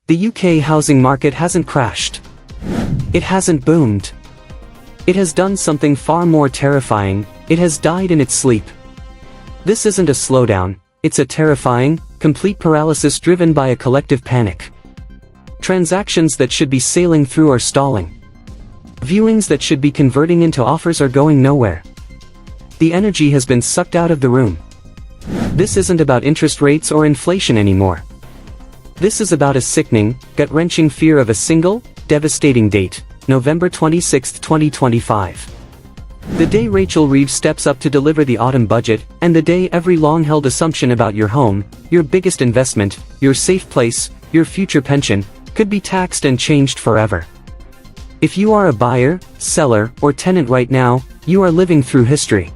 The UK housing market hasn't crashed. It hasn't boomed. It has done something far more terrifying. It has died in its sleep. This isn't a slowdown, it's a terrifying, complete paralysis driven by a collective panic. Transactions that should be sailing through are stalling. Viewings that should be converting into offers are going nowhere. The energy has been sucked out of the room. This isn't about interest rates or inflation anymore. This is about a sickening, gut-wrenching fear of a single, devastating date, November 26, 2025. The day Rachel Reeves steps up to deliver the autumn budget, and the day every long-held assumption about your home, your biggest investment, your safe place, your future pension, could be taxed and changed forever. If you are a buyer, seller, or tenant right now, you are living through history.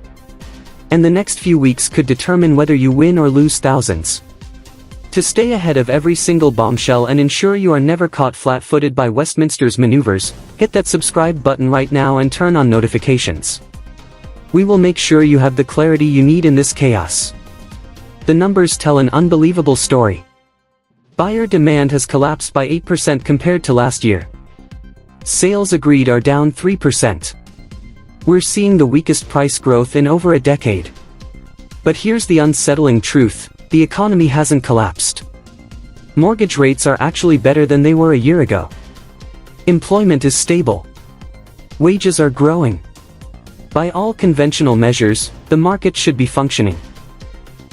And the next few weeks could determine whether you win or lose thousands. To stay ahead of every single bombshell and ensure you are never caught flat-footed by Westminster's maneuvers, hit that subscribe button right now and turn on notifications. We will make sure you have the clarity you need in this chaos. The numbers tell an unbelievable story. Buyer demand has collapsed by 8% compared to last year. Sales agreed are down 3%. We're seeing the weakest price growth in over a decade. But here's the unsettling truth, the economy hasn't collapsed. Mortgage rates are actually better than they were a year ago. Employment is stable. Wages are growing. By all conventional measures, the market should be functioning.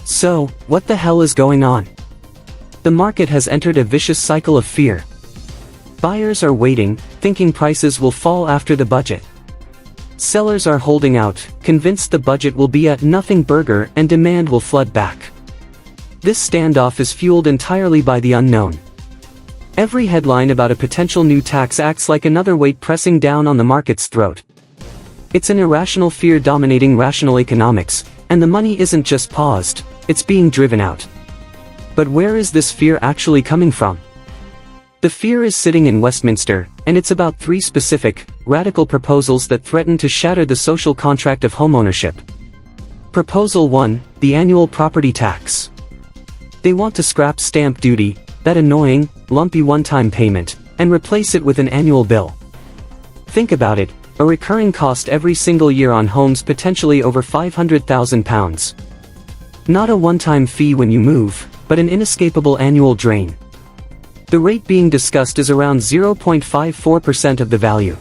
So, what the hell is going on? The market has entered a vicious cycle of fear. Buyers are waiting, thinking prices will fall after the budget. Sellers are holding out, convinced the budget will be a nothing burger and demand will flood back. This standoff is fueled entirely by the unknown. Every headline about a potential new tax acts like another weight pressing down on the market's throat. It's an irrational fear dominating rational economics, and the money isn't just paused, it's being driven out. But where is this fear actually coming from? The fear is sitting in Westminster, and it's about three specific, radical proposals that threaten to shatter the social contract of homeownership. Proposal 1, the annual property tax. They want to scrap stamp duty, that annoying, lumpy one-time payment, and replace it with an annual bill. Think about it, a recurring cost every single year on homes potentially over £500,000. Not a one-time fee when you move, but an inescapable annual drain. The rate being discussed is around 0.54% of the value.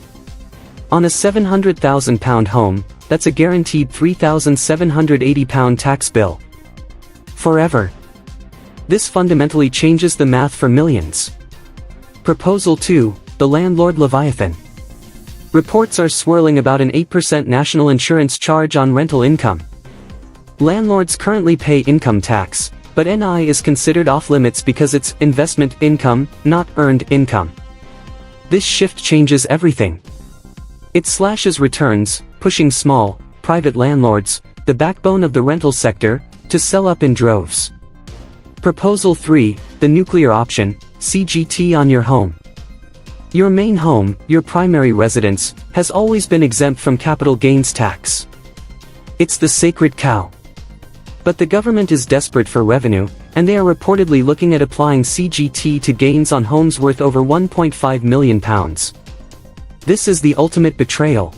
On a £700,000 home, that's a guaranteed £3,780 tax bill. Forever. This fundamentally changes the math for millions. Proposal 2, the landlord leviathan. Reports are swirling about an 8% national insurance charge on rental income. Landlords currently pay income tax, but NI is considered off-limits because it's investment income, not earned income. This shift changes everything. It slashes returns, pushing small, private landlords, the backbone of the rental sector, to sell up in droves. Proposal 3, the nuclear option, CGT on your home. Your main home, your primary residence, has always been exempt from capital gains tax. It's the sacred cow. But the government is desperate for revenue, and they are reportedly looking at applying CGT to gains on homes worth over £1.5 million. This is the ultimate betrayal.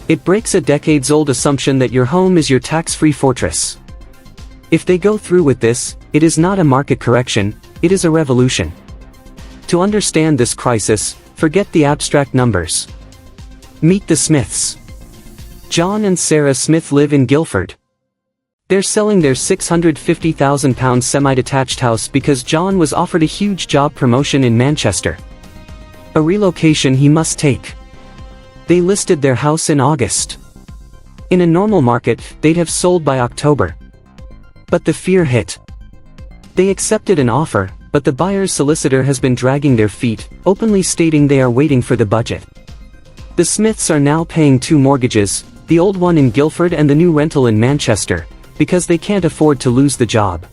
It breaks a decades-old assumption that your home is your tax-free fortress. If they go through with this, it is not a market correction, it is a revolution. To understand this crisis, forget the abstract numbers. Meet the Smiths. John and Sarah Smith live in Guildford. They're selling their £650,000 semi-detached house because John was offered a huge job promotion in Manchester. A relocation he must take. They listed their house in August. In a normal market, they'd have sold by October. But the fear hit. They accepted an offer, but the buyer's solicitor has been dragging their feet, openly stating they are waiting for the budget. The Smiths are now paying two mortgages, the old one in Guildford and the new rental in Manchester, because they can't afford to lose the job.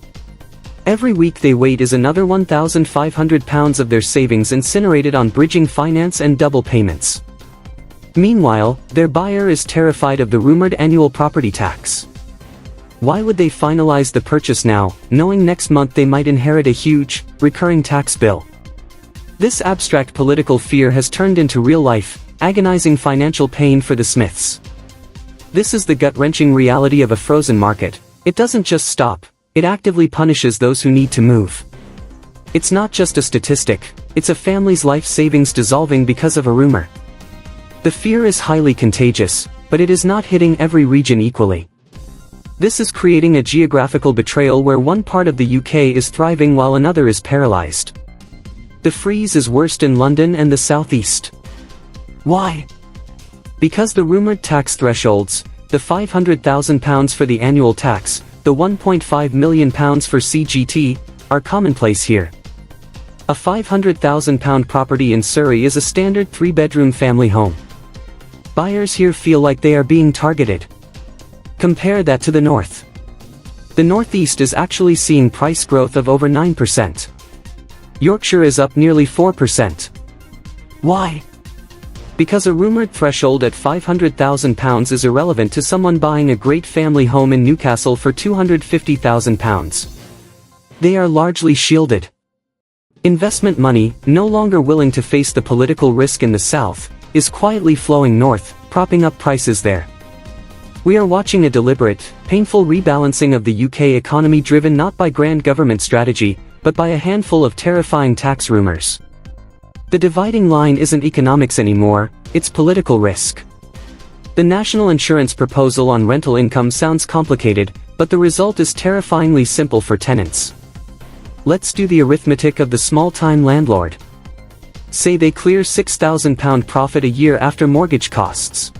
Every week they wait is another £1,500 of their savings incinerated on bridging finance and double payments. Meanwhile, their buyer is terrified of the rumored annual property tax. Why would they finalize the purchase now, knowing next month they might inherit a huge, recurring tax bill? This abstract political fear has turned into real-life, agonizing financial pain for the Smiths. This is the gut-wrenching reality of a frozen market. It doesn't just stop, it actively punishes those who need to move. It's not just a statistic, it's a family's life savings dissolving because of a rumor. The fear is highly contagious, but it is not hitting every region equally. This is creating a geographical betrayal where one part of the UK is thriving while another is paralyzed. The freeze is worst in London and the southeast. Why? Because the rumored tax thresholds, the £500,000 for the annual tax, the £1.5 million for CGT, are commonplace here. A £500,000 property in Surrey is a standard 3-bedroom family home. Buyers here feel like they are being targeted. Compare that to the north. The northeast is actually seeing price growth of over 9%. Yorkshire is up nearly 4%. Why? Because a rumored threshold at £500,000 is irrelevant to someone buying a great family home in Newcastle for £250,000. They are largely shielded. Investment money, no longer willing to face the political risk in the south, is quietly flowing north, propping up prices there. We are watching a deliberate, painful rebalancing of the UK economy driven not by grand government strategy, but by a handful of terrifying tax rumors. The dividing line isn't economics anymore, it's political risk. The national insurance proposal on rental income sounds complicated, but the result is terrifyingly simple for tenants. Let's do the arithmetic of the small-time landlord. Say they clear £6,000 profit a year after mortgage costs.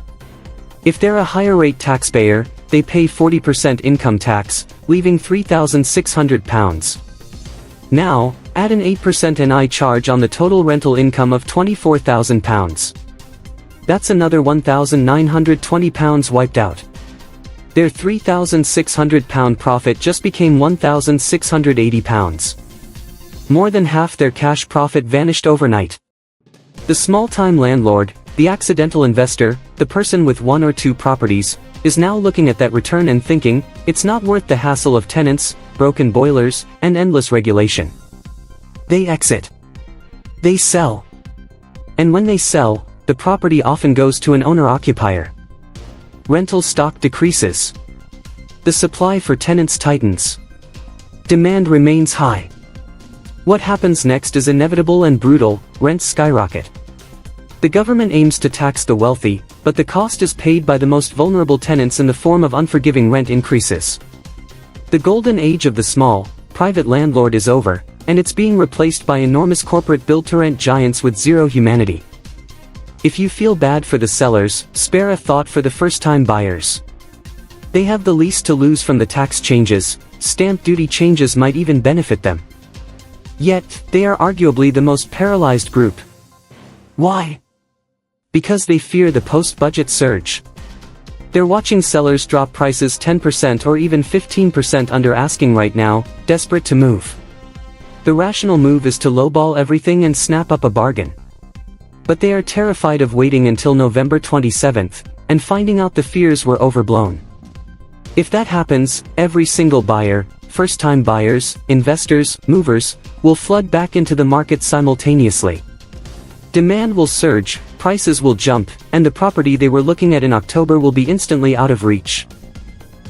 If they're a higher-rate taxpayer, they pay 40% income tax, leaving £3,600. Now, add an 8% NI charge on the total rental income of £24,000. That's another £1,920 wiped out. Their £3,600 profit just became £1,680. More than half their cash profit vanished overnight. The small-time landlord, the accidental investor, the person with 1 or 2 properties, is now looking at that return and thinking, it's not worth the hassle of tenants, broken boilers, and endless regulation. They exit. They sell. And when they sell, the property often goes to an owner-occupier. Rental stock decreases. The supply for tenants tightens. Demand remains high. What happens next is inevitable and brutal: rents skyrocket. The government aims to tax the wealthy, but the cost is paid by the most vulnerable tenants in the form of unforgiving rent increases. The golden age of the small, private landlord is over, and it's being replaced by enormous corporate build-to-rent giants with zero humanity. If you feel bad for the sellers, spare a thought for the first-time buyers. They have the least to lose from the tax changes. Stamp duty changes might even benefit them. Yet, they are arguably the most paralyzed group. Why? Because they fear the post-budget surge. They're watching sellers drop prices 10% or even 15% under asking right now, desperate to move. The rational move is to lowball everything and snap up a bargain. But they are terrified of waiting until November 27th, and finding out the fears were overblown. If that happens, every single buyer, first-time buyers, investors, movers, will flood back into the market simultaneously. Demand will surge, prices will jump, and the property they were looking at in October will be instantly out of reach.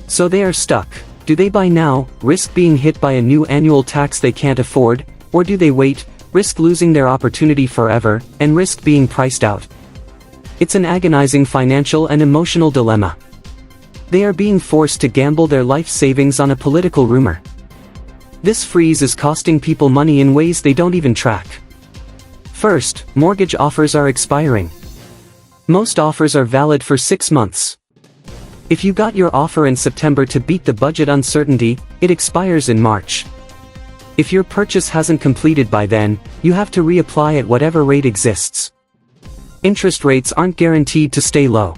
So they are stuck. Do they buy now, risk being hit by a new annual tax they can't afford, or do they wait, risk losing their opportunity forever, and risk being priced out? It's an agonizing financial and emotional dilemma. They are being forced to gamble their life savings on a political rumor. This freeze is costing people money in ways they don't even track. First, mortgage offers are expiring. Most offers are valid for 6 months. If you got your offer in September to beat the budget uncertainty, it expires in March. If your purchase hasn't completed by then, you have to reapply at whatever rate exists. Interest rates aren't guaranteed to stay low.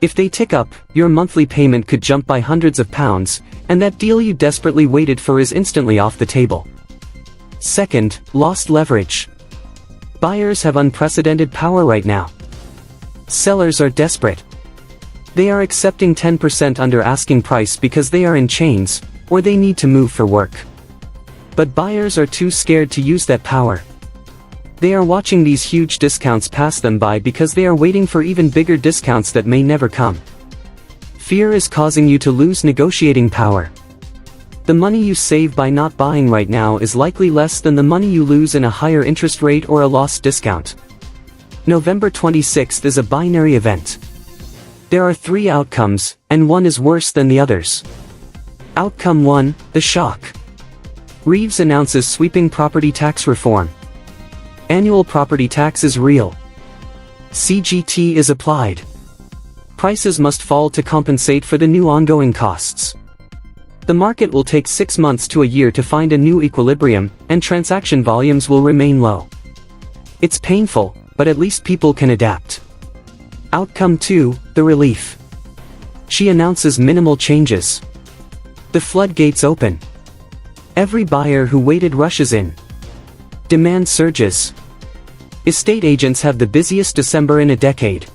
If they tick up, your monthly payment could jump by hundreds of pounds, and that deal you desperately waited for is instantly off the table. Second, lost leverage. Buyers have unprecedented power right now. Sellers are desperate. They are accepting 10% under asking price because they are in chains, or they need to move for work. But buyers are too scared to use that power. They are watching these huge discounts pass them by because they are waiting for even bigger discounts that may never come. Fear is causing you to lose negotiating power. The money you save by not buying right now is likely less than the money you lose in a higher interest rate or a lost discount. November 26th is a binary event. There are 3 outcomes, and one is worse than the others. Outcome 1, the shock. Reeves announces sweeping property tax reform. Annual property tax is real. CGT is applied. Prices must fall to compensate for the new ongoing costs. The market will take 6 months to a year to find a new equilibrium, and transaction volumes will remain low. It's painful, but at least people can adapt. Outcome 2, the relief. She announces minimal changes. The floodgates open. Every buyer who waited rushes in. Demand surges. Estate agents have the busiest December in a decade.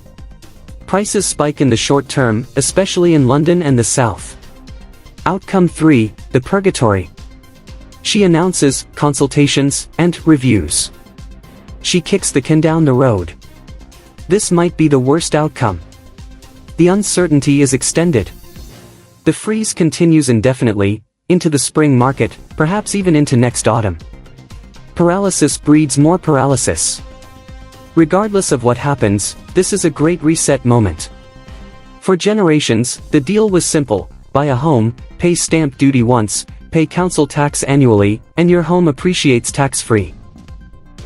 Prices spike in the short term, especially in London and the South. Outcome 3, the purgatory. She announces consultations and reviews. She kicks the can down the road. This might be the worst outcome. The uncertainty is extended. The freeze continues indefinitely, into the spring market, perhaps even into next autumn. Paralysis breeds more paralysis. Regardless of what happens, this is a great reset moment. For generations, the deal was simple: buy a home, pay stamp duty once, pay council tax annually, and your home appreciates tax-free.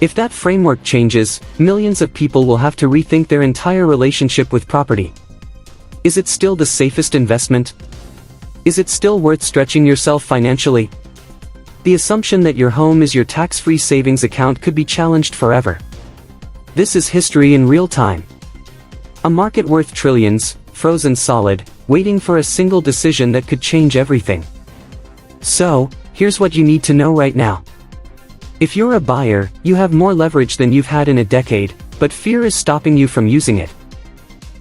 If that framework changes, millions of people will have to rethink their entire relationship with property. Is it still the safest investment? Is it still worth stretching yourself financially? The assumption that your home is your tax-free savings account could be challenged forever. This is history in real time. A market worth trillions, frozen solid, waiting for a single decision that could change everything. So, here's what you need to know right now. If you're a buyer, you have more leverage than you've had in a decade, but fear is stopping you from using it.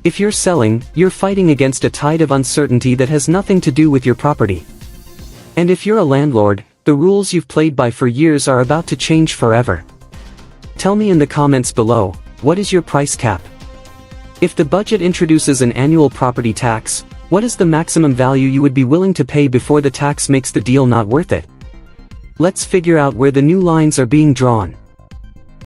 If you're selling, you're fighting against a tide of uncertainty that has nothing to do with your property. And if you're a landlord, the rules you've played by for years are about to change forever. Tell me in the comments below, what is your price cap? If the budget introduces an annual property tax, what is the maximum value you would be willing to pay before the tax makes the deal not worth it? Let's figure out where the new lines are being drawn.